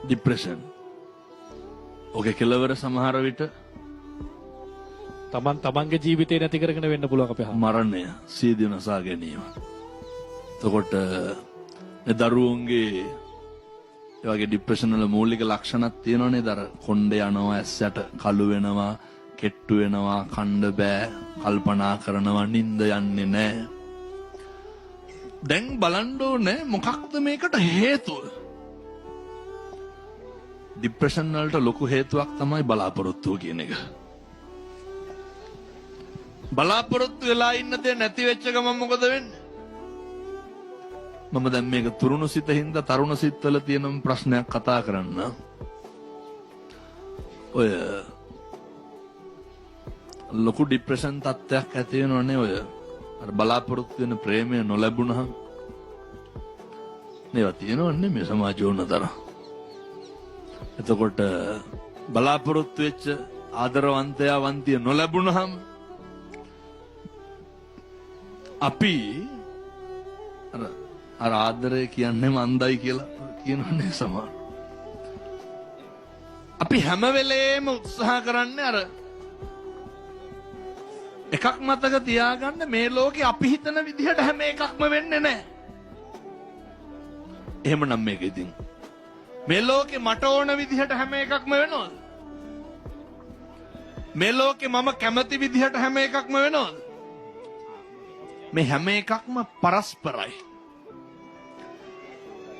Depression. ඔගේ කෙලවර සමහර විට තමන්ගේ ජීවිතේ නැති කරගෙන වෙන්න පුළුවන් අපේ මරණය, සීදී නසා ගැනීම. එතකොට මේ දරුවන්ගේ ඒ වගේ ડિප්‍රෙෂන් වල මූලික ලක්ෂණක් තියෙනවනේ. දර කොණ්ඩේ යනවා, ඇස්සට කළු වෙනවා, කෙට්ටු වෙනවා, කණ්ඩ බෑ, කල්පනා කරනවා, නිින්ද යන්නේ නැහැ. දැන් බලන්න ඕනේ මොකක්ද මේකට හේතුව? ડિප්‍රෙෂන් වලට ලොකු හේතුවක් තමයි බලාපොරොත්තුව කියන එක. බලාපොරොත්තු වෙලා ඉන්න දේ නැති වෙච්ච ගමන් මොකද වෙන්නේ? මම දැන් මේක තුරුණු සිතින්ද තරුණ සිත්වල තියෙන ප්‍රශ්නයක් කතා කරන්න. ඔය ලොකු ડિප්‍රෙෂන් තත්ත්වයක් ඇති වෙනවනේ ඔය අර බලාපොරොත්තු වෙන ප්‍රේමය නොලැබුණහම. මේවා තියෙනවන්නේ මේ සමාජය උනතර. එතකොට බලාපොරොත්තු වෙච්ච ආදරවන්තයා වන්තිය නොලැබුණහම අපි අර ආදරය කියන්නේ මන්දයි කියලා කියනවනේ සමහර. අපි හැම වෙලේම උත්සාහ කරන්නේ අර එකක් මතක තියාගන්න, මේ ලෝකේ අපි හිතන විදිහට හැම එකක්ම වෙන්නේ නැහැ. එහෙමනම් මේක ඉතින් මේ ලෝකේ මට ඕන විදිහට හැම එකක්ම වෙනවද? මේ ලෝකේ මම කැමති විදිහට හැම එකක්ම වෙනවද? මේ හැම එකක්ම පරස්පරයි.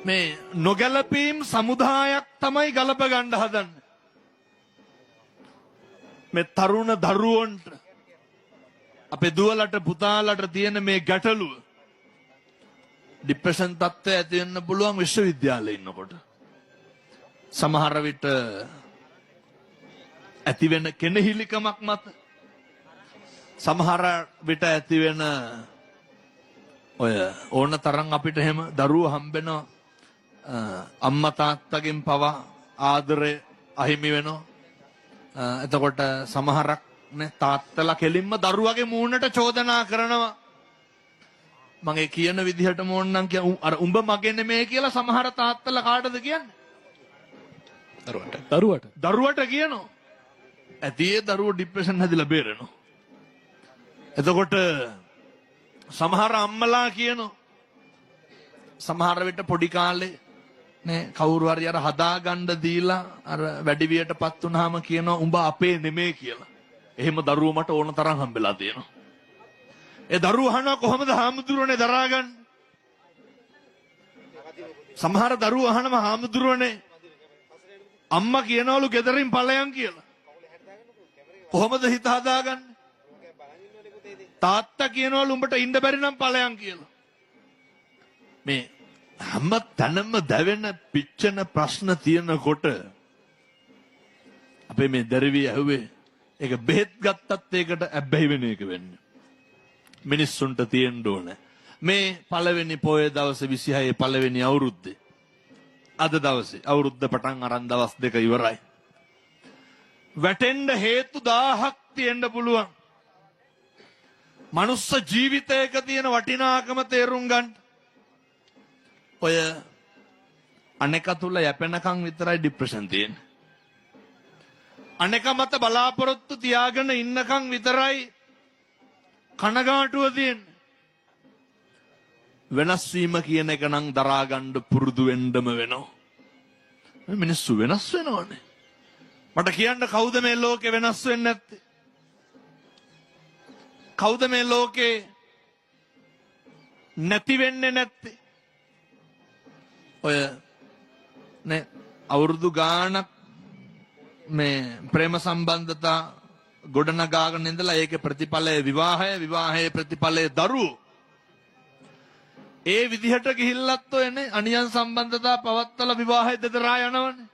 මේ නොගැලපීම් සමුදායක් තමයි ගලප ගන්න හදන්නේ. මේ තරුණ දරුවන්ට, අපේ දුවලට පුතාලට තියෙන මේ ගැටලුව ડિප්‍රෙෂන් තත්ත්වය ඇති වෙන්න පුළුවන් විශ්වවිද්‍යාලේ ඉන්නකොට. සමහර විට ඇති වෙන කෙනෙහිලිකමක් මත, සමහර විට ඇති වෙන ඔය ඕන තරම් අපිට එහෙම දරුවෝ හම්බෙනවා අම්මා තාත්තගෙන් පවා ආදරය අහිමි වෙනවා. එතකොට සමහරක් නේ තාත්තලා කෙලින්ම දරුවගේ මූණට චෝදනා කරනවා. මගේ කියන විදිහටම ඕනනම් අර උඹ මගේ නෙමෙයි කියලා සමහර තාත්තලා කාටද කියන්නේ? දරුවට කියනවා. ඇති ඒ දරුවෝ ડિප්‍රෙෂන් හැදිලා බේරෙනවා. එතකොට සමහර අම්මලා කියනවා සමහර විට පොඩි කාලේ නේ කවුරු හරි අර හදාගන්න දීලා අර වැඩිවියටපත් වුනහම කියනවා උඹ අපේ නෙමෙයි කියලා. එහෙම දරුවෝ මට ඕන තරම් හම්බෙලා තියෙනවා. ඒ දරුවෝ අහනවා කොහොමද හාමුදුරුවනේ දරාගන්නේ? සමහර දරුවෝ අහනවා හාමුදුරුවනේ අම්මා කියනවලු ගෙදරින් ඵලයන් කියලා. කොහොමද හිත හදාගන්නේ? තාත්තා කියනවලු උඹට ඉන්න බැරි නම් ඵලයන් කියලා. මේ හැම තැනම දැවෙන පිච්චෙන ප්‍රශ්න තියෙනකොට අපේ මේ දරුවිය ඇහුවේ ඒක බෙහෙත් ගත්තත් ඒකට ඇබ්බැහි වෙන එක වෙන්නේ. මිනිස්සුන්ට තියෙන්න ඕනේ. මේ පළවෙනි පොයේ දවසේ 26 පළවෙනි අවුරුද්දේ අද දවසේ අවුරුද්ද පටන් අරන් දවස් දෙක ඉවරයි. වැටෙන්න හේතු 1000ක් තියෙන්න පුළුවන්. මනුස්ස ජීවිතයක තියෙන වටිනාකම තේරුම් ගන්න. ඔය අනෙක තුල යැපෙනකන් විතරයි ડિප්‍රෙෂන් තියෙන්නේ. අනෙක මත බලාපොරොත්තු තියාගෙන ඉන්නකන් විතරයි කනගාටුව තියෙන්නේ. වෙනස් වීම කියන එක නම් දරා ගන්න පුරුදු වෙන්නම වෙනවා. මිනිස්සු වෙනස් වෙනවනේ. මට කියන්න කවුද මේ ලෝකේ වෙනස් වෙන්නේ නැත්තේ? කවුද මේ ලෝකේ නැති වෙන්නේ නැත්තේ? ඔය නේ අවුරුදු ගාණක් මේ ප්‍රේම සම්බන්ධතා ගොඩනගාගෙන ඉඳලා ඒකේ ප්‍රතිඵලය විවාහය, විවාහයේ ප්‍රතිඵලය දරුවෝ. ඒ විදිහට ගිහිල්ලත් ඔයනේ අනියන් සම්බන්ධතා පවත්තලා විවාහය දෙදරා යනවනේ.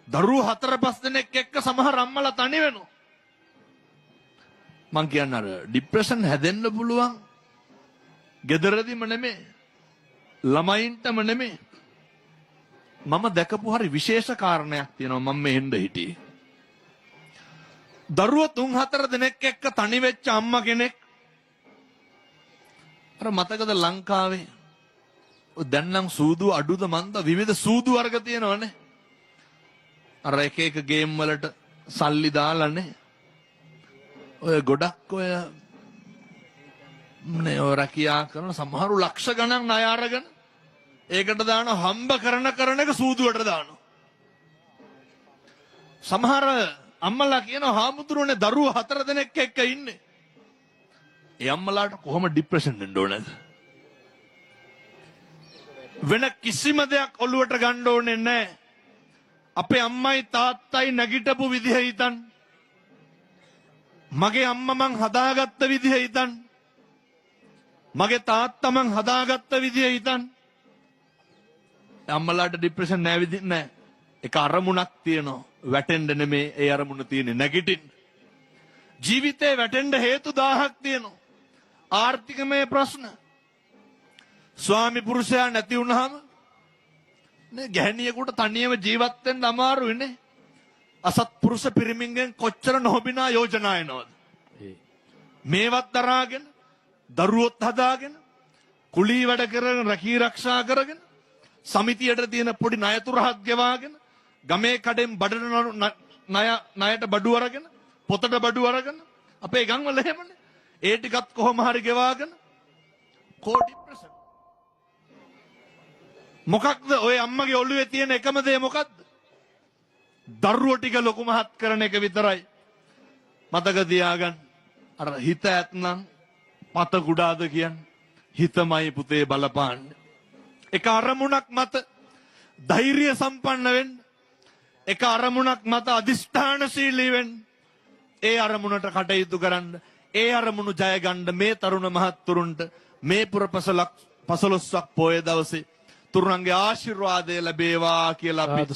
දරුවෝ 4-5 දෙනෙක් එක්ක සමහර අම්මලා තනි වෙනවා. මං කියන්නේ අර ડિප්‍රෙෂන් හැදෙන්න පුළුවන් ගෙදරදීම නෙමෙයි, ළමයින්ටම නෙමෙයි. මම දැකපු හරි විශේෂ කාරණයක් තියෙනවා. මම මෙහෙන්ද හිටියේ. දරුවෝ 3-4 දෙනෙක් එක්ක තනි වෙච්ච අම්මා කෙනෙක්. අර මතකද ලංකාවේ දැන් නම් සූදු අඩුද මන්ද විවිධ සූදු වර්ග තියෙනවනේ. අර එක එක ගේම් වලට සල්ලි දාලානේ. ඔය ගොඩක් ඔය නේ ඔය රැකියා කරන සමහරු ලක්ෂ ගණන් ණය අරගෙන ඒකට දාන හම්බ කරන එක සූදුවට දානවා. සමහර අම්මලා කියනවා හාමුදුරුවනේ දරුවෝ 4 දෙනෙක් එක්ක ඉන්නේ. ඒ අම්මලාට කොහොම ડિප්‍රෙෂන් එන්න ඕනද? වෙන කිසිම දෙයක් ඔළුවට ගන්න ඕනේ නැහැ. අපේ අම්මයි තාත්තයි නැගිටපු විදිහ හිතන්න. මගේ අම්මා මං හදාගත්ත විදිහ හිතන්න. මගේ තාත්තා මං හදාගත්ත විදිහ හිතන්න. අම්මලාට ડિප්‍රෙෂන් නැහැ විදිහ නැහැ. ඒක අරමුණක් තියෙනවා. වැටෙන්න නෙමේ ඒ අරමුණ තියෙන්නේ නැගිටින්න. ජීවිතේ වැටෙන්න හේතු 1000ක් තියෙනවා. ආර්ථිකමය ප්‍රශ්න. ස්වාමි පුරුෂයා නැති වුණාම නේ ගැහණියෙකුට තනියම ජීවත් වෙන්න අමාරුයි නේ. අසත්පුරුෂ පිරිමින්ගෙන් කොච්චර නොබිනා යෝජනා එනවද? මේවත් දරාගෙන දරුවොත් හදාගෙන කුලී වැඩ කරගෙන රැකී ආරක්ෂා කරගෙන සමිතියට තියෙන පොඩි ණය තුරහක් ගෙවාගෙන ගමේ කඩෙන් බඩට ණයට බඩු අරගෙන පොතට බඩු අරගෙන අපේ ගම්වල එහෙමනේ. ඒ ටිකත් කොහොම හරි ගෙවාගෙන කෝටි ප්‍රසන්න. මොකක්ද ඔය අම්මගේ ඔළුවේ තියෙන එකම දේ මොකක්ද? දරුවෝ ටික ලොකු මහත් කරන එක විතරයි. මතක තියාගන්න. අර හිත ඇත්නම් පත කුඩාද කියන්නේ. හිතමයි පුතේ බලපාන්නේ. එක අරමුණක් මත ධෛර්ය සම්පන්න වෙන්න. එක අරමුණක් මත අදිෂ්ඨානශීලී වෙන්න. ඒ අරමුණට කටයුතු කරන්න. ඒ අරමුණු ජය ගන්න මේ තරුණ මහත්තුරුන්ට මේ පුරපසලක් 15ක් පොය දවසේ තුරුන්ගේ ආශිර්වාදය ලැබේවා කියලා අපි